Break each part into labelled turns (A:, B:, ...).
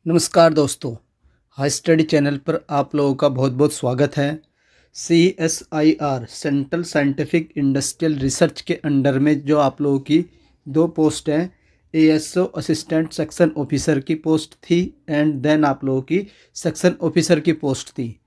A: नमस्कार दोस्तों, high study channel पर आप लोगों का बहुत बहुत स्वागत है। CSIR central scientific industrial research के अंडर में जो आप लोगों की दो पोस्ट हैं, ASO असिस्टेंट सेक्शन ऑफिसर की पोस्ट थी एंड देन आप लोगों की सेक्शन ऑफिसर की पोस्ट थी।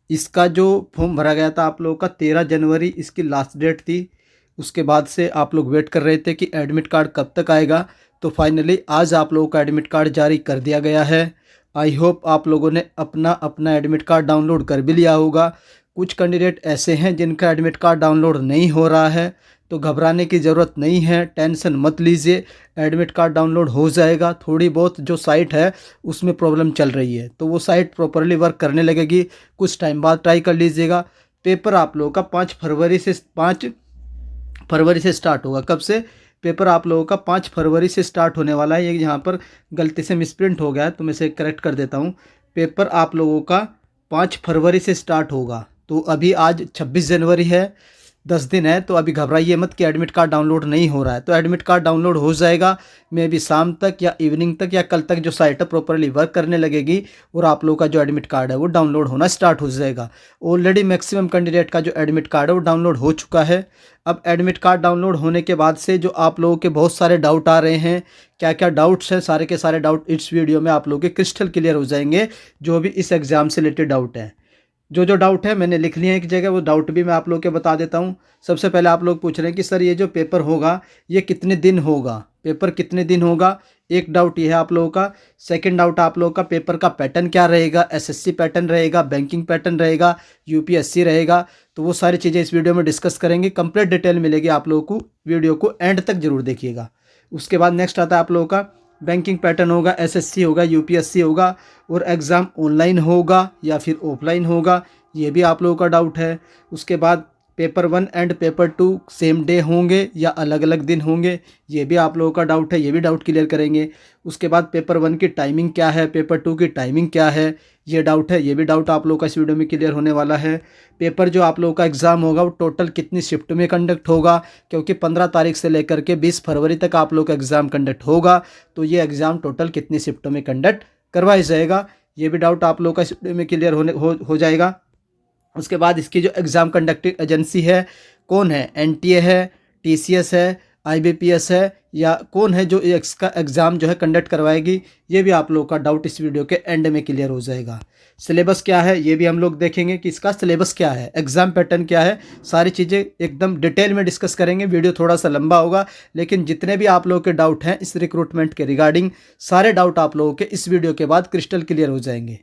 A: इसका जो फॉर्म भरा गया था आप लोगों का 13 जनवरी इसकी लास्ट डेट थी। उसके बाद से आप लोग वेट कर रहे थे कि एडमिट कार्ड कब तक आएगा, तो फाइनली आज आप लोगों का एडमिट कार्ड जारी कर दिया गया है। आई होप आप लोगों ने अपना अपना एडमिट कार्ड डाउनलोड कर भी लिया होगा। कुछ कैंडिडेट ऐसे हैं जिनका एडमिट कार्ड डाउनलोड नहीं हो रहा है, तो घबराने की ज़रूरत नहीं है, टेंशन मत लीजिए। एडमिट कार्ड डाउनलोड हो जाएगा। थोड़ी बहुत जो साइट है उसमें प्रॉब्लम चल रही है, तो वो साइट प्रॉपरली वर्क करने लगेगी। कुछ टाइम बाद ट्राई कर लीजिएगा। पेपर आप लोगों का 5 फरवरी से स्टार्ट होगा। कब से? पेपर आप लोगों का 5 फरवरी से स्टार्ट होने वाला है। ये यहाँ पर गलती से मिसप्रिंट हो गया है, तो मैं इसे करेक्ट कर देता हूँ। पेपर आप लोगों का 5 फरवरी से स्टार्ट होगा। तो अभी आज 26 जनवरी है, 10 दिन है, तो अभी घबराइए मत कि एडमिट कार्ड डाउनलोड नहीं हो रहा है। तो एडमिट कार्ड डाउनलोड हो जाएगा। मे भी शाम तक या इवनिंग तक या कल तक जो साइट है प्रॉपरली वर्क करने लगेगी और आप लोगों का जो एडमिट कार्ड है वो डाउनलोड होना स्टार्ट हो जाएगा। ऑलरेडी मैक्सिमम कैंडिडेट का जो एडमिट कार्ड है वो डाउनलोड हो चुका है। अब एडमिट कार्ड डाउनलोड होने के बाद से जो आप लोगों के बहुत सारे डाउट आ रहे हैं, क्या क्या डाउट्स हैं, सारे के सारे डाउट इस वीडियो में आप लोगों के क्रिस्टल क्लियर हो जाएंगे। जो भी इस एग्ज़ाम से रिलेटेड डाउट है, जो डाउट है मैंने लिख लिए हैं एक जगह, वो डाउट भी मैं आप लोगों के बता देता हूँ। सबसे पहले आप लोग पूछ रहे हैं कि सर ये जो पेपर होगा ये कितने दिन होगा, पेपर कितने दिन होगा। एक डाउट ये है आप लोगों का। सेकंड डाउट आप लोगों का पेपर का पैटर्न क्या रहेगा, SSC पैटर्न रहेगा, बैंकिंग पैटर्न रहेगा, UPSC रहेगा। तो वो सारी चीज़ें इस वीडियो में डिस्कस करेंगे। कंप्लीट डिटेल मिलेगी आप लोगों को, वीडियो को एंड तक जरूर देखिएगा। उसके बाद नेक्स्ट आता है आप लोगों का बैंकिंग पैटर्न होगा, SSC होगा, UPSC होगा, और एग्ज़ाम ऑनलाइन होगा या फिर ऑफलाइन होगा, ये भी आप लोगों का डाउट है। उसके बाद paper 1 and paper 2 same day होंगे या अलग अलग दिन होंगे, ये भी आप लोगों का डाउट है, ये भी डाउट क्लियर करेंगे। उसके बाद पेपर 1 की टाइमिंग क्या है, पेपर 2 की टाइमिंग क्या है, ये डाउट है, ये भी डाउट आप लोगों का इस वीडियो में क्लियर होने वाला है। पेपर जो आप लोगों का एग्ज़ाम होगा वो टोटल कितनी शिफ्ट में कंडक्ट होगा, क्योंकि 15 तारीख से लेकर के 20 फरवरी तक आप लोग का एग्ज़ाम कंडक्ट होगा, तो ये एग्ज़ाम टोटल कितनी शिफ्टों में कंडक्ट करवाया जाएगा, ये भी डाउट आप लोगों का इस वीडियो में क्लियर हो जाएगा। उसके बाद इसकी जो एग्ज़ाम कंडक्टिंग एजेंसी है कौन है, NTA है, TCS है, IBPS है, या कौन है जो इसका एग्ज़ाम जो है कंडक्ट करवाएगी, ये भी आप लोगों का डाउट इस वीडियो के एंड में क्लियर हो जाएगा। सिलेबस क्या है ये भी हम लोग देखेंगे कि इसका सिलेबस क्या है, एग्ज़ाम पैटर्न क्या है, सारी चीज़ें एकदम डिटेल में डिस्कस करेंगे। वीडियो थोड़ा सा लंबा होगा, लेकिन जितने भी आप लोगों के डाउट हैं इस रिक्रूटमेंट के रिगार्डिंग, सारे डाउट आप लोगों के इस वीडियो के बाद क्रिस्टल क्लियर हो जाएंगे।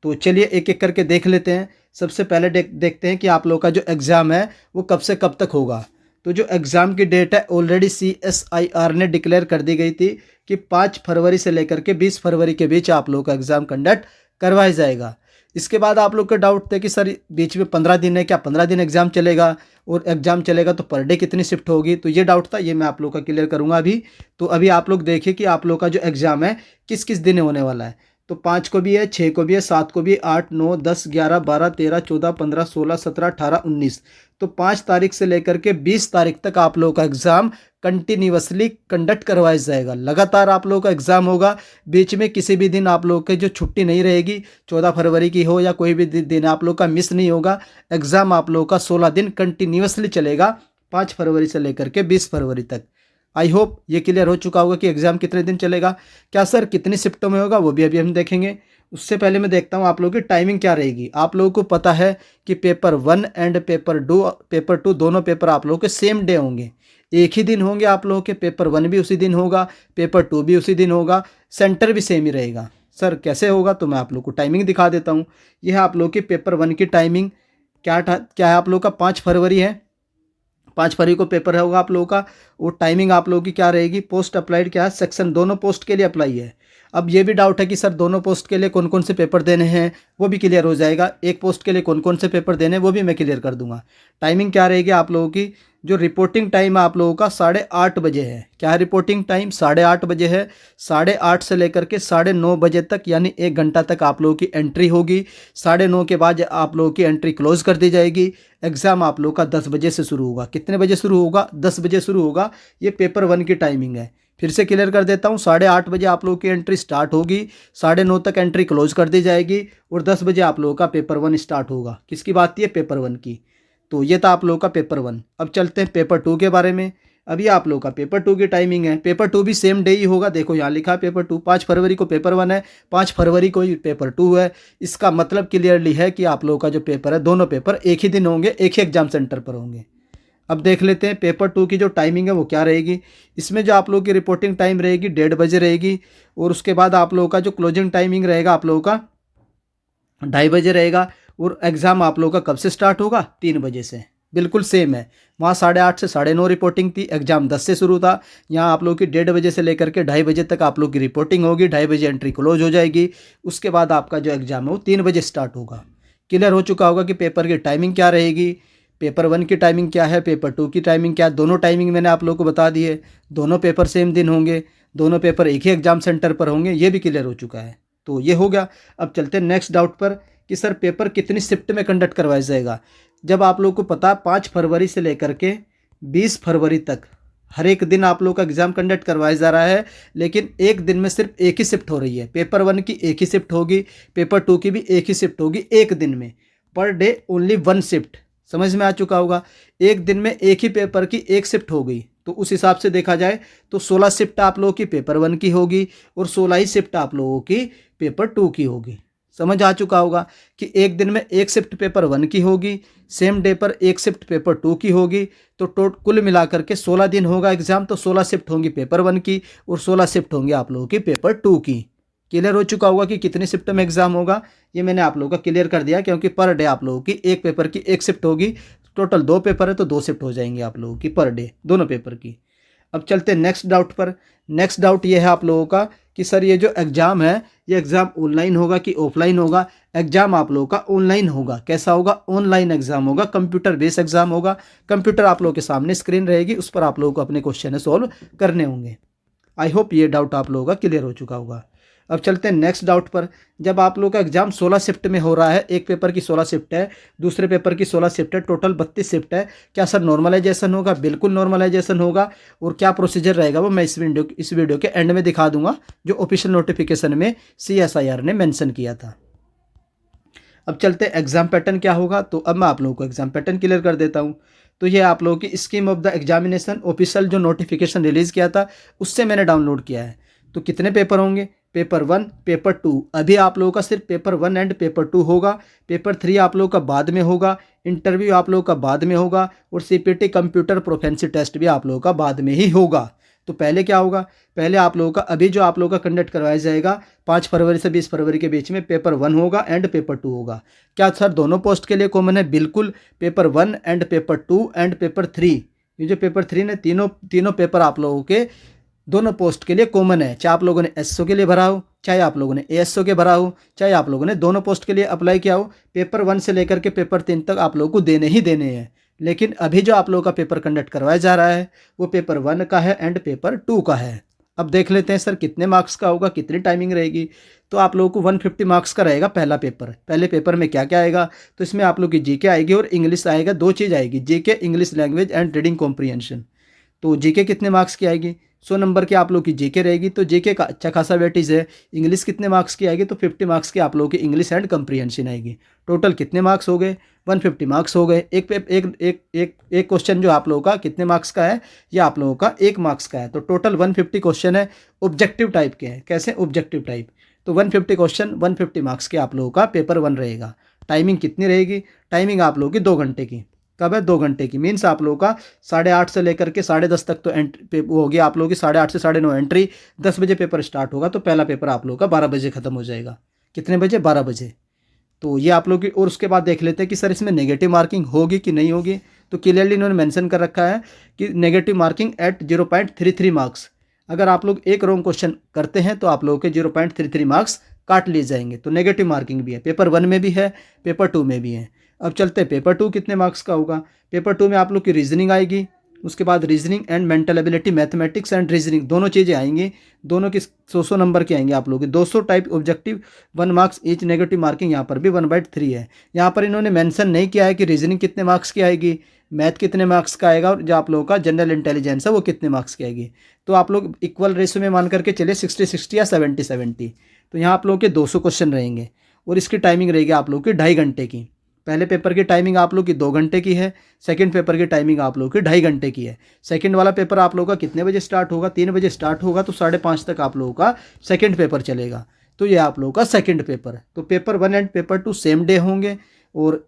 A: तो चलिए एक एक करके देख लेते हैं। सबसे पहले देखते हैं कि आप लोग का जो एग्ज़ाम है वो कब से कब तक होगा। तो जो एग्ज़ाम की डेट है ऑलरेडी CSIR ने डिक्लेयर कर दी गई थी कि 5 फरवरी से लेकर के 20 फरवरी के बीच आप लोग का एग्ज़ाम कंडक्ट करवाया जाएगा। इसके बाद आप लोग के डाउट थे कि सर बीच में 15 दिन है, क्या 15 दिन एग्ज़ाम चलेगा, और एग्ज़ाम चलेगा तो पर डे कितनी शिफ्ट होगी, तो ये डाउट था, ये मैं आप लोग का क्लियर करूँगा अभी। तो अभी आप लोग देखिए कि आप लोग का जो एग्ज़ाम है किस किस दिन होने वाला है। तो 5 को भी है, 6 को भी है, 7 को भी, 8, 9, 10, 11, 12, 13, 14, 15, 16, 17, 18, 19। तो 5 तारीख से लेकर के 20 तारीख तक आप लोगों का एग्ज़ाम कंटिन्यूसली कंडक्ट करवाया जाएगा। लगातार आप लोगों का एग्ज़ाम होगा। बीच में किसी भी दिन आप लोगों के जो छुट्टी नहीं रहेगी, 14 फरवरी की हो या कोई भी दिन आप लोग का मिस नहीं होगा। एग्ज़ाम आप लोगों का 16 दिन कंटिन्यूसली चलेगा, 5 फरवरी से लेकर के 20 फरवरी तक। आई होप ये क्लियर हो चुका होगा कि एग्ज़ाम कितने दिन चलेगा। क्या सर कितनी शिफ्टों में होगा, वो भी अभी हम देखेंगे। उससे पहले मैं देखता हूँ आप लोगों की टाइमिंग क्या रहेगी। आप लोगों को पता है कि पेपर 1 एंड पेपर 2 दोनों पेपर आप लोगों के सेम डे होंगे, एक ही दिन होंगे। आप लोगों के पेपर 1 भी उसी दिन होगा, पेपर 2 भी उसी दिन होगा, सेंटर भी सेम ही रहेगा। सर कैसे होगा, तो मैं आप लोग को टाइमिंग दिखा देता हूँ। यह है आप लोग की पेपर 1 की टाइमिंग। क्या है आप लोग का 5 फरवरी है, 5 फरवरी को पेपर होगा आप लोगों का। वो टाइमिंग आप लोगों की क्या रहेगी, पोस्ट अप्लाइड क्या है, सेक्शन दोनों पोस्ट के लिए अप्लाई है। अब ये भी डाउट है कि सर दोनों पोस्ट के लिए कौन कौन से पेपर देने हैं, वो भी क्लियर हो जाएगा। एक पोस्ट के लिए कौन कौन से पेपर देने हैं वो भी मैं क्लियर कर दूंगा। टाइमिंग क्या रहेगी आप लोगों की, जो रिपोर्टिंग टाइम है आप लोगों का 8:30 बजे है। क्या है रिपोर्टिंग टाइम, 8:30 बजे है। 8:30 से लेकर के 9:30 बजे तक, यानी 1 घंटा तक आप लोगों की एंट्री होगी। 9:30 के बाद आप लोगों की एंट्री क्लोज कर दी जाएगी। एग्ज़ाम आप लोगों का 10 बजे से शुरू होगा। कितने बजे शुरू होगा, 10 बजे शुरू होगा। ये पेपर 1 की टाइमिंग है। फिर से क्लियर कर देता हूँ, 8:30 बजे आप लोगों की एंट्री स्टार्ट होगी, 9:30 तक एंट्री क्लोज कर दी जाएगी और 10 बजे आप लोगों का पेपर 1 स्टार्ट होगा। किसकी बात थी? पेपर 1 की। तो ये था आप लोगों का पेपर 1। अब चलते हैं पेपर 2 के बारे में। अभी आप लोगों का पेपर 2 की टाइमिंग है। पेपर 2 भी सेम डे ही होगा। देखो यहाँ लिखा है पेपर 2, 5 फरवरी को पेपर 1 है, 5 फरवरी को ही पेपर 2 है। इसका मतलब क्लियरली है कि आप लोगों का जो पेपर है, दोनों पेपर एक ही दिन होंगे, एक ही एग्जाम सेंटर पर होंगे। अब देख लेते हैं पेपर 2 की जो टाइमिंग है वो क्या रहेगी। इसमें जो आप लोगों की रिपोर्टिंग टाइम रहेगी 1:30 बजे रहेगी और उसके बाद आप लोगों का जो क्लोजिंग टाइमिंग रहेगा आप लोगों का 2:30 बजे रहेगा और एग्ज़ाम आप लोगों का कब से स्टार्ट होगा? 3 बजे से। बिल्कुल सेम है। वहाँ 8:30 से 9:30 रिपोर्टिंग थी, एग्ज़ाम 10 से शुरू था। यहाँ आप लोगों की 1:30 बजे से लेकर के 2:30 बजे तक आप लोग की रिपोर्टिंग होगी, 2:30 बजे एंट्री क्लोज हो जाएगी। उसके बाद आपका जो एग्ज़ाम है वो 3 बजे स्टार्ट होगा। क्लियर हो चुका होगा कि पेपर की टाइमिंग क्या रहेगी, पेपर 1 की टाइमिंग क्या है, पेपर 2 की टाइमिंग क्या है। दोनों टाइमिंग मैंने आप लोगों को बता दी है। दोनों पेपर सेम दिन होंगे, दोनों पेपर एक ही एग्ज़ाम सेंटर पर होंगे, ये भी क्लियर हो चुका है। तो ये हो गया। अब चलते हैं नेक्स्ट डाउट पर कि सर पेपर कितनी शिफ्ट में कंडक्ट करवाया जाएगा। जब आप लोगों को पता 5 फरवरी से लेकर के 20 फरवरी तक हर एक दिन आप लोगों का एग्ज़ाम कंडक्ट करवाया जा रहा है, लेकिन एक दिन में सिर्फ एक ही शिफ्ट हो रही है। पेपर 1 की एक ही शिफ्ट होगी, पेपर 2 की भी एक ही शिफ्ट होगी एक दिन में। Per day only 1 shift. समझ में आ चुका होगा। एक दिन में एक ही पेपर की एक शिफ्ट हो गई, तो उस हिसाब से देखा जाए तो 16 शिफ्ट आप लोगों की पेपर 1 की होगी और 16 ही शिफ्ट आप लोगों की पेपर 2 की होगी। समझ आ चुका होगा कि एक दिन में एक शिफ्ट पेपर 1 की होगी, सेम डे पर एक शिफ्ट पेपर 2 की होगी। तो कुल मिलाकर के 16 दिन होगा एग्जाम, तो 16 शिफ्ट होंगी पेपर 1 की और 16 शिफ्ट होंगी आप लोगों की पेपर 2 की। क्लियर हो चुका होगा कि कितनी शिफ्ट में एग्जाम होगा, ये मैंने आप लोगों का क्लियर कर दिया, क्योंकि पर डे आप लोगों की एक पेपर की एक शिफ्ट होगी। टोटल 2 पेपर है तो 2 शिफ्ट हो जाएंगे आप लोगों की पर डे दोनों पेपर की। अब चलते हैं नेक्स्ट डाउट पर। नेक्स्ट डाउट ये है आप लोगों का कि सर ये जो एग्ज़ाम है ये एग्ज़ाम ऑनलाइन होगा कि ऑफलाइन होगा। एग्ज़ाम आप लोगों का ऑनलाइन होगा। कैसा होगा? ऑनलाइन एग्ज़ाम होगा, कंप्यूटर बेस्ड एग्ज़ाम होगा। कंप्यूटर आप लोगों के सामने स्क्रीन रहेगी, उस पर आप लोगों को अपने क्वेश्चन सॉल्व करने होंगे। आई होप ये डाउट आप लोगों का क्लियर हो चुका होगा। अब चलते हैं नेक्स्ट डाउट पर। जब आप लोगों का एग्जाम 16 शिफ्ट में हो रहा है, एक पेपर की 16 शिफ्ट है, दूसरे पेपर की 16 शिफ्ट है, टोटल 32 शिफ्ट है, क्या सर नॉर्मलाइजेशन होगा? बिल्कुल नॉर्मलाइजेशन होगा। और क्या प्रोसीजर रहेगा वो मैं इस वीडियो के एंड में दिखा दूंगा, जो ऑफिशियल नोटिफिकेशन में CSIR ने मेंशन किया था। अब चलते हैं एग्जाम पैटर्न क्या होगा। तो अब मैं आप लोगों को एग्जाम पैटर्न क्लियर कर देता हूँ। तो ये आप लोगों की scheme of the examination official जो नोटिफिकेशन रिलीज़ किया था उससे मैंने डाउनलोड किया है। तो कितने पेपर होंगे? Paper 1, paper 2। अभी आप लोगों का सिर्फ पेपर 1 एंड पेपर 2 होगा। पेपर 3 आप लोगों का बाद में होगा, इंटरव्यू आप लोगों का बाद में होगा और CPT कंप्यूटर प्रोफेंसी टेस्ट भी आप लोगों का बाद में ही होगा। तो पहले क्या होगा? पहले आप लोगों का अभी जो आप लोगों का कंडक्ट करवाया जाएगा 5 फरवरी से 20 फरवरी के बीच में पेपर 1 होगा एंड पेपर 2 होगा। क्या सर दोनों पोस्ट के लिए कॉमन है? बिल्कुल। Paper 1 and paper 2 and paper 3, ये जो पेपर 3 ने तीनों पेपर आप लोगों के दोनों पोस्ट के लिए कॉमन है। चाहे आप लोगों ने SO के लिए भरा हो, चाहे आप लोगों ने ASO के भरा हो, चाहे आप लोगों ने दोनों पोस्ट के लिए अप्लाई किया हो, पेपर 1 से लेकर के पेपर 3 तक आप लोगों को देने ही देने हैं। लेकिन अभी जो आप लोगों का पेपर कंडक्ट करवाया जा रहा है वो पेपर 1 का है एंड पेपर 2 का है। अब देख लेते हैं सर कितने मार्क्स का होगा, कितनी टाइमिंग रहेगी। तो आप लोगों को 150 मार्क्स का रहेगा पहला पेपर। पहले पेपर में क्या क्या आएगा? तो इसमें आप लोग की GK आएगी और इंग्लिश आएगा। 2 चीज़ आएगी, GK English language and reading comprehension. तो GK कितने मार्क्स की आएगी? 100 नंबर की आप लोग की GK रहेगी, तो GK का अच्छा खासा वेटेज है। इंग्लिश कितने मार्क्स की आएगी? तो 50 मार्क्स की आप लोगों की इंग्लिश एंड कम्प्रीहेंशन आएगी। टोटल कितने मार्क्स हो गए? 150 मार्क्स हो गए। एक क्वेश्चन जो आप लोगों का कितने मार्क्स का है? ये आप लोगों का 1 मार्क्स का है। तो टोटल 150 क्वेश्चन है, ऑब्जेक्टिव टाइप के हैं। कैसे? Objective type. तो 150 क्वेश्चन 150 मार्क्स के आप लोगों का पेपर 1 रहेगा। टाइमिंग कितनी रहेगी? टाइमिंग आप लोगों की 2 घंटे की। कब है? 2 घंटे की। मीन्स आप लोगों का 8:30 से लेकर के 10:30 तक तो वो होगी आप लोगों की 8:30 से 9:30 एंट्री। 10 बजे पेपर स्टार्ट होगा, तो पहला पेपर आप लोगों का 12 बजे खत्म हो जाएगा। कितने बजे? 12 बजे। तो ये आप लोग की। और उसके बाद देख लेते हैं कि सर इसमें नेगेटिव मार्किंग होगी कि नहीं होगी। तो क्लियरली इन्होंने मेंशन कर रखा है कि नेगेटिव मार्किंग एट 0.33 मार्क्स। अगर आप लोग एक रॉन्ग क्वेश्चन करते हैं तो आप लोगों के 0.33 मार्क्स काट लिए जाएंगे। तो नेगेटिव मार्किंग भी है, पेपर 1 में भी है, पेपर 2 में भी है। अब चलते हैं पेपर 2 कितने मार्क्स का होगा। पेपर 2 में आप लोग की रीजनिंग आएगी, उसके बाद reasoning and mental ability, mathematics and reasoning, दोनों चीज़ें आएंगी। दोनों की 100 नंबर के आएंगे आप लोगों के। 200 type objective, 1 marks each, negative marking यहाँ पर भी 1/3 है। यहाँ पर इन्होंने मेंशन नहीं किया है कि रीजनिंग कितने मार्क्स की आएगी, मैथ कितने मार्क्स का आएगा, और जो आप लोगों का जनरल इंटेलिजेंस है वो कितने मार्क्स की आएगी। तो आप लोग इक्वल रेशो में मान करके चलिए 60-60 या 70-70। तो यहाँ आप लोगों के 200 क्वेश्चन रहेंगे और इसकी टाइमिंग रहेगी आप लोगों की 2.5 घंटे की। पहले पेपर की टाइमिंग आप लोग की 2 घंटे की है, सेकंड पेपर की टाइमिंग आप लोगों की 2.5 घंटे की है। सेकंड वाला पेपर आप लोगों का कितने बजे स्टार्ट होगा, 3 बजे स्टार्ट होगा, तो 5:30 तक आप लोगों का सेकंड पेपर चलेगा। तो ये आप लोगों का सेकंड पेपर है। तो paper 1 and paper 2 same day होंगे और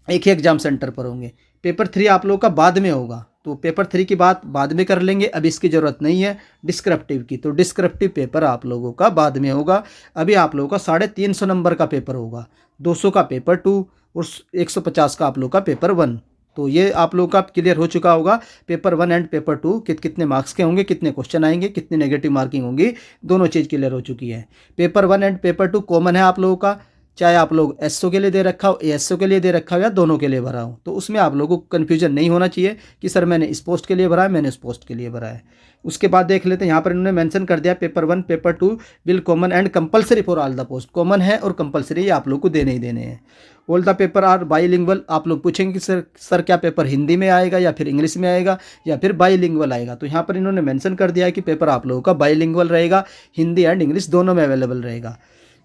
A: एक ही एग्जाम सेंटर पर होंगे। पेपर 3 आप लोगों का बाद में होगा, तो पेपर 3 की बात बाद में कर लेंगे, अब इसकी ज़रूरत नहीं है डिस्क्रिप्टिव की। तो डिस्क्रिप्टिव पेपर आप लोगों का बाद में होगा। अभी आप लोगों का 350 नंबर का पेपर होगा, 200 का पेपर 2 और 150 का आप लोगों का पेपर 1। तो ये आप लोगों का क्लियर हो चुका होगा पेपर 1 एंड पेपर 2 कितने मार्क्स के होंगे, कितने क्वेश्चन आएंगे, कितनी नेगेटिव मार्किंग होंगी, दोनों चीज़ क्लियर हो चुकी है। पेपर 1 एंड पेपर 2 कॉमन है आप लोगों का, चाहे आप लोग एसओ के लिए दे रखा हो, एएसओ के लिए दे रखा हो या दोनों के लिए भरा हो। तो उसमें आप लोगों को कन्फ्यूजन नहीं होना चाहिए कि सर मैंने इस पोस्ट के लिए भरा है, मैंने इस पोस्ट के लिए भरा है। उसके बाद देख लेते हैं, यहाँ पर इन्होंने मेंशन कर दिया paper 1 paper 2 will common and compulsory for all the post. Common है और कंपलसरी, ये आप लोग को देने ही देने हैं। All the paper are bilingual. आप लोग पूछेंगे कि सर क्या पेपर हिंदी में आएगा या फिर इंग्लिश में आएगा या फिर बाईलिंगुअल आएगा। तो यहाँ पर इन्होंने मेंशन कर दिया है कि पेपर आप लोगों का बाईलिंगुअल रहेगा, हिंदी एंड इंग्लिश दोनों में अवेलेबल रहेगा।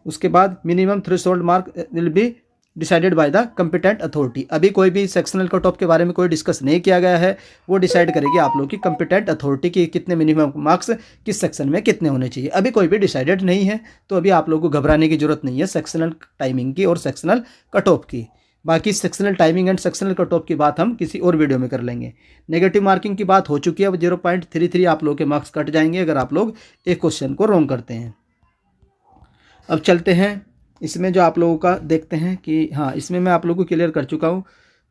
A: उसके बाद minimum threshold mark will be decided by the competent authority. अभी कोई भी सेक्शनल कट ऑफ के बारे में कोई डिस्कस नहीं किया गया है, वो डिसाइड करेगी आप लोग की कंपिटेंट अथॉरिटी की कितने मिनिमम मार्क्स किस सेक्शन में कितने होने चाहिए। अभी कोई भी डिसाइडेड नहीं है, तो अभी आप लोगों को घबराने की जरूरत नहीं है सेक्शनल टाइमिंग की और सेक्शनल कट ऑफ की। बाकी sectional timing and sectional cut off की बात हम किसी और वीडियो में कर लेंगे। नेगेटिव मार्किंग की बात हो चुकी है, अब 0.33 आप लोगों के मार्क्स कट जाएंगे अगर आप लोग एक क्वेश्चन को रॉन्ग करते हैं। अब चलते हैं इसमें जो आप लोगों का देखते हैं कि हाँ, इसमें मैं आप लोगों को क्लियर कर चुका हूँ।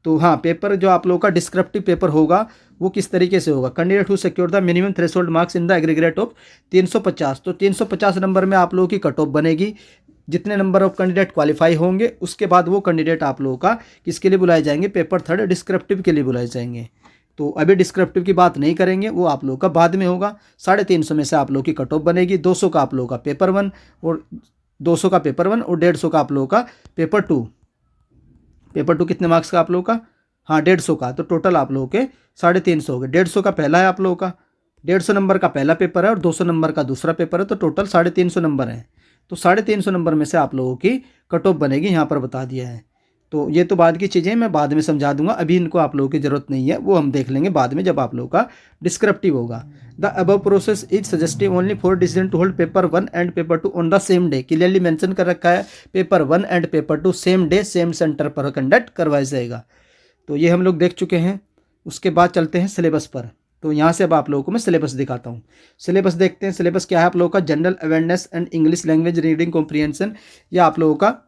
A: तो हाँ, पेपर जो आप लोगों का डिस्क्रिप्टिव पेपर होगा वो किस तरीके से होगा। Candidate who secure the minimum threshold marks in the aggregate of 350। तो 350 नंबर में आप लोगों की कट ऑफ बनेगी। जितने नंबर ऑफ कैंडिडेट क्वालिफाई होंगे उसके बाद वो कैंडिडेट आप लोगों का किसके लिए बुलाए जाएंगे, पेपर 3 डिस्क्रिप्टिव के लिए बुलाए जाएंगे। तो अभी डिस्क्रिप्टिव की बात नहीं करेंगे, वो आप लोगों का बाद में होगा। 350 में से आप लोगों की कट ऑफ बनेगी। 200 का आप लोगों का पेपर 1 और 200 का पेपर 1 और 150 का आप लोगों का पेपर 2। पेपर 2 कितने मार्क्स का आप लोगों का, हाँ 150 का। तो टोटल आप लोगों के 350 हो गए। 150 का पहला है आप लोगों का, 150 नंबर का पहला पेपर है और 200 नंबर का दूसरा पेपर है। तो टोटल 350 नंबर है। तो 350 नंबर में से आप लोगों की कट ऑफ बनेगी, यहाँ पर बता दिया है। तो ये तो बाद की चीज़ें मैं बाद में समझा दूंगा, अभी इनको आप लोगों की ज़रूरत नहीं है, वो हम देख लेंगे बाद में जब आप लोगों का डिस्क्रिप्टिव होगा। The above process is suggestive only for decision to hold paper 1 and paper 2 on the same day. Clearly mention कर रखा है paper 1 and paper 2 same day same centre पर कंडक्ट करवाया जाएगा। तो ये हम लोग देख चुके हैं। उसके बाद चलते हैं सिलेबस पर। तो यहाँ से अब आप लोगों को मैं सिलेबस दिखाता हूँ। सिलेबस देखते हैं। सिलेबस क्या है आप लोगों का, general awareness and English language reading comprehension. या आप लोगों का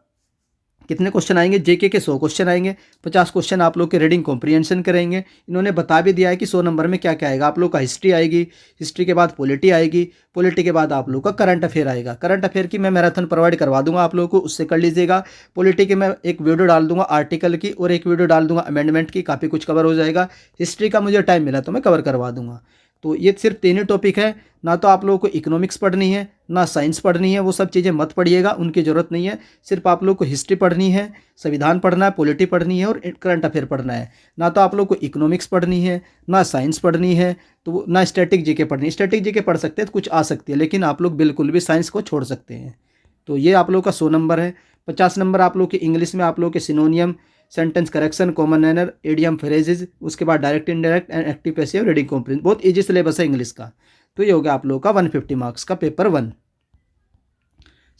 A: कितने क्वेश्चन आएंगे, जेके के 100 क्वेश्चन आएंगे, 50 क्वेश्चन आप लोग के रीडिंग कॉम्प्रिहेंशन करेंगे। इन्होंने बता भी दिया है कि 100 नंबर में क्या क्या आएगा। आप लोग का हिस्ट्री आएगी, हिस्ट्री के बाद पॉलिटी आएगी, पॉलिटी के बाद आप लोग का करंट अफेयर आएगा। करंट अफेयर की मैं मैराथन प्रोवाइड करवा दूंगा आप लोगों को, उससे कर लीजिएगा। पॉलिटी की मैं एक वीडियो डाल दूंगा आर्टिकल की और एक वीडियो डाल दूंगा अमेंडमेंट की, काफ़ी कुछ कवर हो जाएगा। हिस्ट्री का मुझे टाइम मिला तो मैं कवर करवा दूंगा। तो ये सिर्फ 3 ही टॉपिक है। ना तो आप लोगों को इकोनॉमिक्स पढ़नी है, ना साइंस पढ़नी है, वो सब चीज़ें मत पढ़िएगा, उनकी ज़रूरत नहीं है। सिर्फ आप लोग को हिस्ट्री पढ़नी है, संविधान पढ़ना है, पॉलिटी पढ़नी है और करंट अफेयर पढ़ना है। ना तो आप लोग को इकोनॉमिक्स पढ़नी है, ना साइंस पढ़नी है, तो ना स्टैटिक जीके पढ़नी है। स्टैटिक जीके पढ़ सकते हैं तो कुछ आ सकती है, लेकिन आप लोग बिल्कुल भी साइंस को छोड़ सकते हैं। तो ये आप लोग का 100 नंबर है। 50 नंबर आप लोग के इंग्लिश में आप लोग के सिनोनियम, sentence correction, common manner, idiom phrases, उसके बाद direct indirect and active passive reading comprehension. बहुत इजी सिलेबस है इंग्लिश का। तो ये हो गया आप लोगों का 150 मार्क्स का पेपर 1।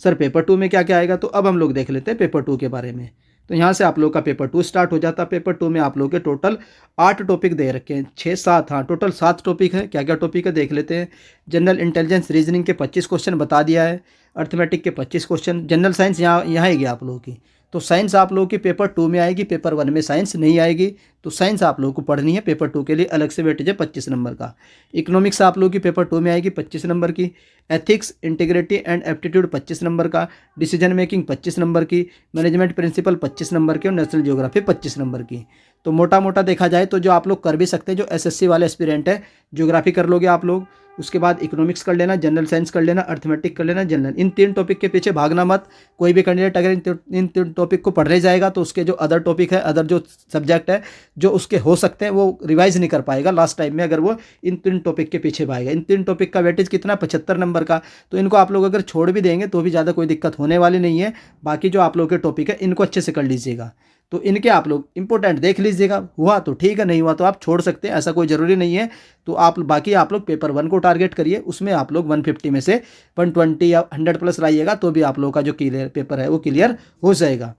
A: सर पेपर 2 में क्या क्या आएगा, तो अब हम लोग देख लेते हैं पेपर 2 के बारे में। तो यहाँ से आप लोग का पेपर 2 स्टार्ट हो जाता है। पेपर 2 में आप लोग के टोटल 8 टॉपिक दे रखे हैं, 6-7, हाँ टोटल 7 टॉपिक है। क्या क्या टॉपिक है देख लेते हैं। जनरल इंटेलिजेंस रीजनिंग के 25 क्वेश्चन बता दिया है, अर्थमेटिक के 25 क्वेश्चन, जनरल साइंस यहाँ ही गया आप लोगों की। तो साइंस आप लोगों की पेपर 2 में आएगी, पेपर 1 में साइंस नहीं आएगी। तो साइंस आप लोगों को पढ़नी है, पेपर 2 के लिए अलग से वेटेज है 25 नंबर का। इकोनॉमिक्स आप लोगों की पेपर 2 में आएगी 25 नंबर की। Ethics, integrity and aptitude 25 number का। डिसीजन मेकिंग 25 नंबर की। मैनेजमेंट प्रिंसिपल 25 नंबर की और नेशनल ज्योग्राफी 25 नंबर की। तो मोटा मोटा देखा जाए तो जो आप लोग कर भी सकते हैं, जो एसएससी वाले एस्पिरेंट है, ज्योग्राफी कर लोगे आप लोग, उसके बाद इकोनॉमिक्स कर लेना, जनरल साइंस कर लेना, अर्थमेटिक कर लेना, जनरल, इन 3 टॉपिक के पीछे भागना मत। कोई भी कैंडिडेट अगर इन 3 टॉपिक को पढ़ने जाएगा तो उसके जो अदर टॉपिक है, अदर जो सब्जेक्ट है जो उसके हो सकते हैं, वो रिवाइज नहीं कर पाएगा लास्ट टाइम में, अगर वो इन 3 टॉपिक के पीछे भागेगा। इन 3 टॉपिक का वेटेज कितना, 75 नंबर का। तो इनको आप लोग अगर छोड़ भी देंगे तो भी ज़्यादा कोई दिक्कत होने वाली नहीं है। बाकी जो आप लोग के टॉपिक है इनको अच्छे से कर लीजिएगा। तो इनके आप लोग इंपॉर्टेंट देख लीजिएगा, हुआ तो ठीक है, नहीं हुआ तो आप छोड़ सकते हैं, ऐसा कोई ज़रूरी नहीं है। तो आप बाकी आप लोग पेपर 1 को टारगेट करिए, उसमें आप लोग 150 में से 120 या 100 प्लस लाइएगा तो भी आप लोगों का जो क्लियर पेपर है वो क्लियर हो जाएगा।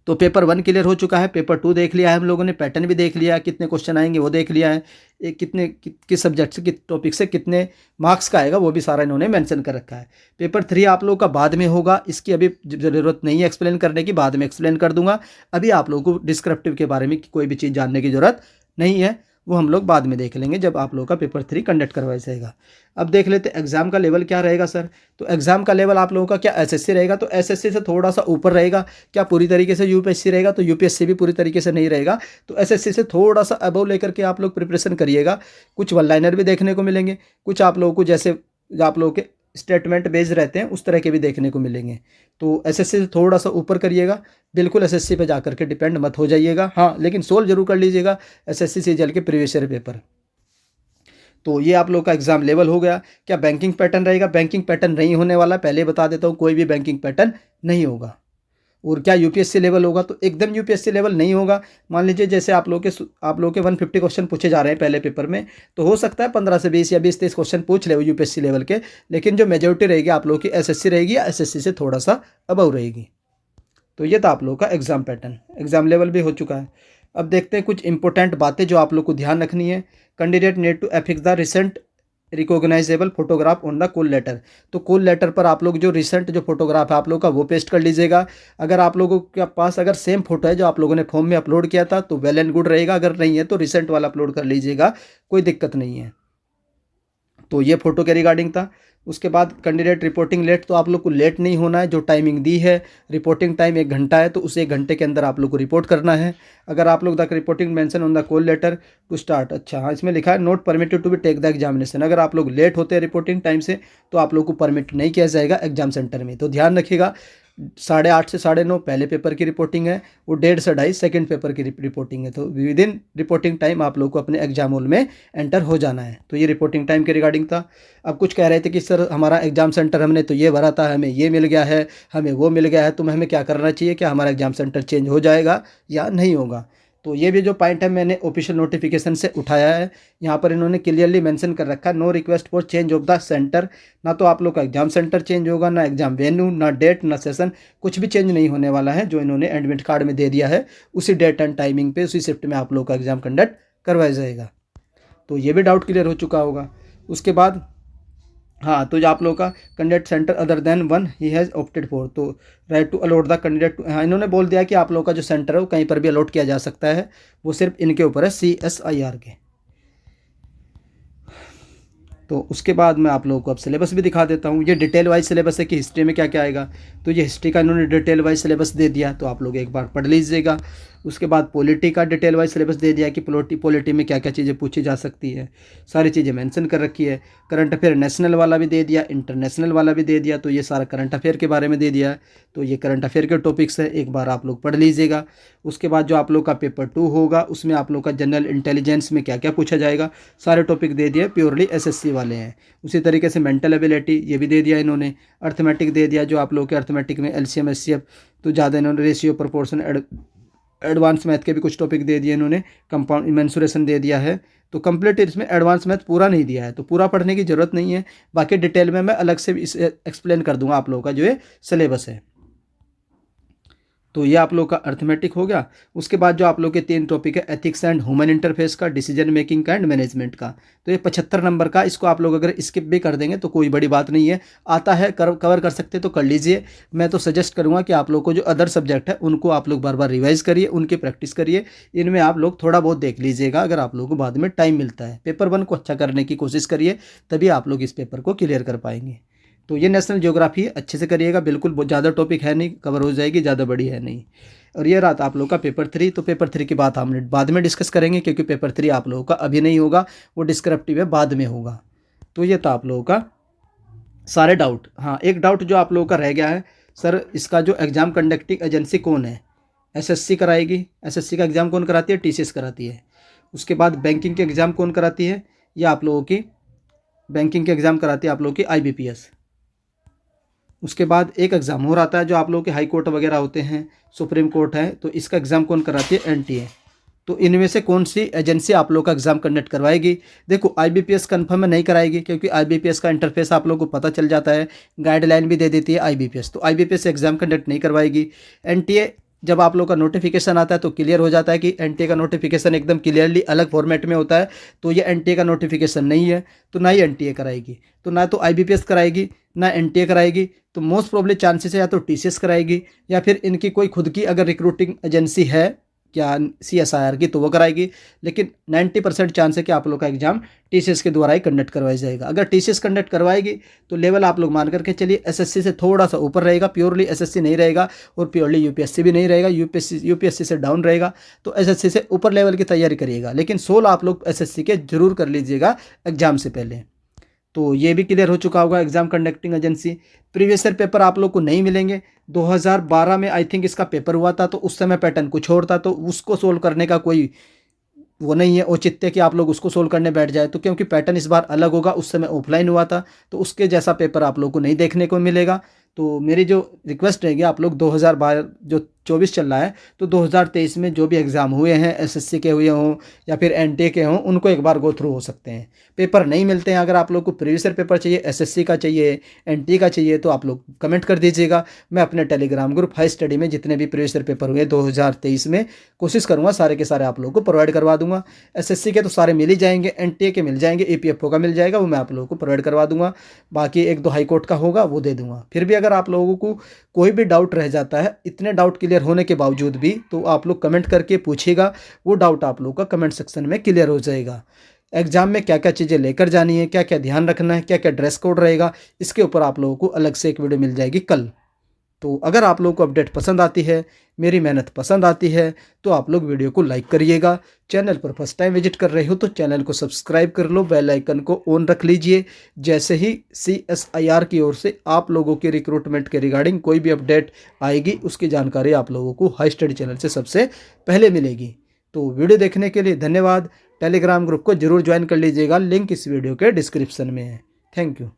A: तो पेपर 1 क्लियर हो चुका है। पेपर 2 देख लिया है हम लोगों ने, पैटर्न भी देख लिया है, कितने क्वेश्चन आएंगे वो देख लिया है, किस सब्जेक्ट से, किस टॉपिक से कितने मार्क्स का आएगा वो भी सारा इन्होंने मेंशन कर रखा है। पेपर 3 आप लोगों का बाद में होगा, इसकी अभी ज़रूरत नहीं है एक्सप्लेन करने की, बाद में एक्सप्लेन कर दूंगा। अभी आप लोगों को डिस्क्रिप्टिव के बारे में कोई भी चीज़ जानने की ज़रूरत नहीं है, वो हम लोग बाद में देख लेंगे जब आप लोगों का पेपर 3 कंडक्ट करवाया जाएगा। अब देख लेते हैं एग्ज़ाम का लेवल क्या रहेगा सर। तो एग्ज़ाम का लेवल आप लोगों का क्या एसएससी रहेगा, तो एसएससी से थोड़ा सा ऊपर रहेगा। क्या पूरी तरीके से यूपीएससी रहेगा, तो यूपीएससी भी पूरी तरीके से नहीं रहेगा। तो एसएससी से थोड़ा सा अबव लेकर के आप लोग प्रिपरेशन करिएगा। कुछ वन लाइनर भी देखने को मिलेंगे, कुछ आप लोगों को जैसे आप लोगों के स्टेटमेंट बेस्ड रहते हैं उस तरह के भी देखने को मिलेंगे। तो एसएससी से थोड़ा सा ऊपर करिएगा, बिल्कुल एसएससी पे जाकर के डिपेंड मत हो जाइएगा। हाँ, लेकिन सोल्व जरूर कर लीजिएगा एसएससी सीजीएल के प्रीवियस ईयर पेपर। तो ये आप लोग का एग्जाम लेवल हो गया। क्या बैंकिंग पैटर्न रहेगा, बैंकिंग पैटर्न नहीं होने वाला, पहले बता देता हूँ, कोई भी बैंकिंग पैटर्न नहीं होगा। और क्या यूपीएससी लेवल होगा, तो एकदम यूपीएससी लेवल नहीं होगा। मान लीजिए जैसे आप लोग के 150 क्वेश्चन पूछे जा रहे हैं पहले पेपर में, तो हो सकता है 15 से 20 या 20-30 क्वेश्चन पूछ ले वो यूपीएससी लेवल के, लेकिन जो मेजोरिटी रहेगी आप लोग की एसएससी रहेगी या एसएससी से थोड़ा सा अबव रहेगी। तो ये था आप लोगों का एग्जाम पैटर्न, एग्जाम लेवल भी हो चुका है। अब देखते हैं कुछ इंपॉर्टेंट बातें जो आप लोग को ध्यान रखनी है। Candidate need to affix the recent recognisable photograph on the call letter. तो कॉल लेटर पर आप लोग जो रिसेंट जो फोटोग्राफ है आप लोग का वो पेस्ट कर लीजिएगा। अगर आप लोगों के पास अगर सेम फोटो है जो आप लोगों ने फॉर्म में अपलोड किया था तो वेल एंड गुड रहेगा, अगर नहीं है तो रिसेंट वाला अपलोड कर लीजिएगा, कोई दिक्कत नहीं है। तो ये फोटो के रिगार्डिंग था। उसके बाद कैंडिडेट रिपोर्टिंग लेट, तो आप लोग को लेट नहीं होना है। जो टाइमिंग दी है, रिपोर्टिंग टाइम 1 घंटा है, तो उस 1 घंटे के अंदर आप लोग को रिपोर्ट करना है। अगर आप लोग the reporting mention on the call letter to start, अच्छा हाँ, इसमें लिखा है not permitted to be take the examination. अगर आप लोग लेट होते हैं रिपोर्टिंग टाइम से तो आप लोग को परमिट नहीं किया जाएगा एग्जाम सेंटर में। तो ध्यान रखिएगा, 8:30 से 9:30 पहले पेपर की रिपोर्टिंग है, वो 1:30 से 2:30 सेकेंड पेपर की रिपोर्टिंग है। तो विद इन रिपोर्टिंग टाइम आप लोग को अपने एग्जाम हॉल में एंटर हो जाना है। तो ये रिपोर्टिंग टाइम के रिगार्डिंग था। अब कुछ कह रहे थे कि सर हमारा एग्जाम सेंटर हमने तो ये भरा था, हमें ये मिल गया है, हमें वो मिल गया है, तो हमें क्या करना चाहिए, क्या हमारा एग्जाम सेंटर चेंज हो जाएगा या नहीं होगा। तो ये भी जो पॉइंट है मैंने ऑफिशियल नोटिफिकेशन से उठाया है। यहाँ पर इन्होंने क्लियरली मेंशन कर रखा है, no request for change of the centre. ना तो आप लोग का एग्जाम सेंटर चेंज होगा, ना एग्जाम वेन्यू, ना डेट, ना सेशन, कुछ भी चेंज नहीं होने वाला है। जो इन्होंने एडमिट कार्ड में दे दिया है उसी डेट एंड टाइमिंग पे, उसी शिफ्ट में आप लोग का एग्जाम कंडक्ट करवाया जाएगा। तो ये भी डाउट क्लियर हो चुका होगा। उसके बाद हाँ, तो जो आप लोगों का candidate center other than one he has opted for, तो right to allot the candidate, हाँ इन्होंने बोल दिया कि आप लोगों का जो सेंटर है वो कहीं पर भी अलॉट किया जा सकता है, वो सिर्फ इनके ऊपर है, CSIR के। तो उसके बाद मैं आप लोगों को अब सिलेबस भी दिखा देता हूँ। ये डिटेल वाइज सिलेबस है कि हिस्ट्री में क्या क्या आएगा। तो ये हिस्ट्री का इन्होंने डिटेल वाइज सिलेबस दे दिया, तो आप लोग एक बार पढ़ लीजिएगा। उसके बाद पॉलिटी का डिटेल वाइज सिलेबस दे दिया कि पॉलिटी में क्या क्या चीज़ें पूछी जा सकती है, सारी चीज़ें मेंशन कर रखी है। करंट अफेयर नेशनल वाला भी दे दिया, इंटरनेशनल वाला भी दे दिया, तो ये सारा करंट अफेयर के बारे में दे दिया है। तो ये करंट अफेयर के टॉपिक्स है, एक बार आप लोग पढ़ लीजिएगा। उसके बाद जो आप लोग का पेपर 2 होगा उसमें आप लोग का जनरल इंटेलिजेंस में क्या क्या पूछा जाएगा, सारे टॉपिक दे दिए, प्योरली SSC वाले हैं। उसी तरीके से मेंटल एबिलिटी ये भी दे दिया इन्होंने। अर्थमेटिक दे दिया, जो आप लोग के अर्थमेटिक में LCM SCF तो ज़्यादा इन्होंने रेशियो प्रोपोर्शन एडवांस मैथ के भी कुछ टॉपिक दे दिए इन्होंने, कंपाउंड मेंसुरेशन दे दिया है। तो कंप्लीट इसमें एडवांस मैथ पूरा नहीं दिया है, तो पूरा पढ़ने की ज़रूरत नहीं है। बाकी डिटेल में मैं अलग से इसे एक्सप्लेन कर दूंगा आप लोगों का जो ये सिलेबस है। तो ये आप लोग का अर्थमेटिक हो गया। उसके बाद जो आप लोग के 3 टॉपिक है, एथिक्स एंड ह्यूमन इंटरफेस का, डिसीजन मेकिंग का एंड मैनेजमेंट का। तो ये 75 नंबर का, इसको आप लोग अगर स्किप भी कर देंगे तो कोई बड़ी बात नहीं है, आता है कवर कर सकते तो कर लीजिए। मैं तो सजेस्ट करूंगा कि आप लोग को जो अदर सब्जेक्ट है उनको आप लोग बार बार रिवाइज करिए, उनकी प्रैक्टिस करिए, इनमें आप लोग थोड़ा बहुत देख लीजिएगा अगर आप लोगों को बाद में टाइम मिलता है। पेपर 1 को अच्छा करने की कोशिश करिए, तभी आप लोग इस पेपर को क्लियर कर पाएंगे। तो ये नेशनल ज्योग्राफी अच्छे से करिएगा, बिल्कुल बहुत ज़्यादा टॉपिक है नहीं, कवर हो जाएगी, ज़्यादा बड़ी है नहीं। और ये रात आप लोगों का पेपर 3। तो पेपर 3 की बात हम बाद में डिस्कस करेंगे, क्योंकि पेपर 3 आप लोगों का अभी नहीं होगा, वो डिस्क्रिप्टिव है, बाद में होगा। तो ये था आप लोगों का सारे डाउट। हाँ, एक डाउट जो आप लोगों का रह गया है, सर इसका जो एग्ज़ाम कंडक्टिंग एजेंसी कौन है? एसएससी कराएगी। एसएससी का एग्ज़ाम कौन कराती है? टीसीएस कराती है। उसके बाद बैंकिंग के एग्ज़ाम कौन कराती है? या आप लोगों की बैंकिंग के एग्ज़ाम कराती है आप लोगों की आईबीपीएस। उसके बाद एक एग्ज़ाम और आता है जो आप लोगों के हाई कोर्ट वगैरह होते हैं, सुप्रीम कोर्ट है, तो इसका एग्ज़ाम कौन कराती है? एनटीए। तो इनमें से कौन सी एजेंसी आप लोग का एग्ज़ाम कंडक्ट करवाएगी? देखो, आईबीपीएस कंफर्म नहीं कराएगी, क्योंकि आईबीपीएस का इंटरफेस आप लोगों को पता चल जाता है, गाइडलाइन भी दे देती है आईबीपीएस, तो आईबीपीएस एग्ज़ाम कंडक्ट नहीं करवाएगी। एनटीए जब आप लोग का नोटिफिकेशन आता है तो क्लियर हो जाता है कि एनटीए का नोटिफिकेशन एकदम क्लियरली अलग फॉर्मेट में होता है, तो ये एनटीए का नोटिफिकेशन नहीं है, तो ना ही एनटीए कराएगी, तो ना तो आईबीपीएस कराएगी ना एनटीए कराएगी। तो मोस्ट प्रोबेबली चांसेस है या तो टीसीएस कराएगी, या फिर इनकी कोई खुद की अगर रिक्रूटिंग एजेंसी है क्या सीएसआईआर की, तो वो कराएगी। लेकिन 90% चांस है कि आप लोग का एग्जाम टीसीएस के द्वारा ही कंडक्ट करवाया जाएगा। अगर टीसीएस कंडक्ट करवाएगी तो लेवल आप लोग मान करके चलिए एसएससी से थोड़ा सा ऊपर रहेगा, प्योरली एसएससी नहीं रहेगा और प्योरली यूपीएससी भी नहीं रहेगा, यूपीएससी से डाउन रहेगा। तो एसएससी से ऊपर लेवल की तैयारी करिएगा, लेकिन 16 आप लोग एसएससी के जरूर कर लीजिएगा एग्जाम से पहले। तो ये भी क्लियर हो चुका होगा exam conducting agency. Previous year paper आप लोग को नहीं मिलेंगे। 2012 में आई थिंक इसका पेपर हुआ था, तो उस समय पैटर्न कुछ और था, तो उसको सोल्व करने का कोई वो नहीं है औचित्य कि आप लोग उसको सोल्व करने बैठ जाए, तो क्योंकि पैटर्न इस बार अलग होगा, उस समय ऑफलाइन हुआ था, तो उसके जैसा पेपर आप लोग को नहीं देखने को मिलेगा। तो मेरी जो रिक्वेस्ट रहेगी, आप लोग 2012 जो 24 चल रहा है, तो 2023 में जो भी एग्ज़ाम हुए हैं, एसएससी के हुए हों या फिर एनटीए के हों, उनको एक बार गो थ्रू हो सकते हैं। पेपर नहीं मिलते हैं, अगर आप लोग को प्रीवियस ईयर पेपर चाहिए, एसएससी का चाहिए, एनटीए का चाहिए, तो आप लोग कमेंट कर दीजिएगा। मैं अपने टेलीग्राम ग्रुप हाई स्टडी में जितने भी प्रीवियस ईयर पेपर हुए 2023 में, कोशिश करूँगा सारे के सारे आप लोगों को प्रोवाइड करवा दूंगा। एसएससी के तो सारे मिल ही जाएंगे, एनटीए के मिल जाएंगे, ईपीएफओ का मिल जाएगा, वो मैं आप लोगों को प्रोवाइड करवा दूंगा। बाकी 1-2 हाई कोर्ट का होगा वो दे दूंगा। फिर भी अगर आप लोगों को कोई भी डाउट रह जाता है, इतने डाउट क्लियर होने के बावजूद भी, तो आप लोग कमेंट करके पूछिएगा, वो डाउट आप लोग का कमेंट सेक्शन में क्लियर हो जाएगा। एग्जाम में क्या क्या चीज़ें लेकर जानी है, क्या क्या ध्यान रखना है, क्या क्या ड्रेस कोड रहेगा, इसके ऊपर आप लोगों को अलग से एक वीडियो मिल जाएगी कल। तो अगर आप लोगों को अपडेट पसंद आती है, मेरी मेहनत पसंद आती है, तो आप लोग वीडियो को लाइक करिएगा। चैनल पर फर्स्ट टाइम विजिट कर रहे हो तो चैनल को सब्सक्राइब कर लो, बेल आइकन को ऑन रख लीजिए। जैसे ही सीएसआईआर की ओर से आप लोगों के रिक्रूटमेंट के रिगार्डिंग कोई भी अपडेट आएगी, उसकी जानकारी आप लोगों को हाई स्टडी चैनल से सबसे पहले मिलेगी। तो वीडियो देखने के लिए धन्यवाद। टेलीग्राम ग्रुप को जरूर ज्वाइन कर लीजिएगा, लिंक इस वीडियो के डिस्क्रिप्शन में है। Thank you.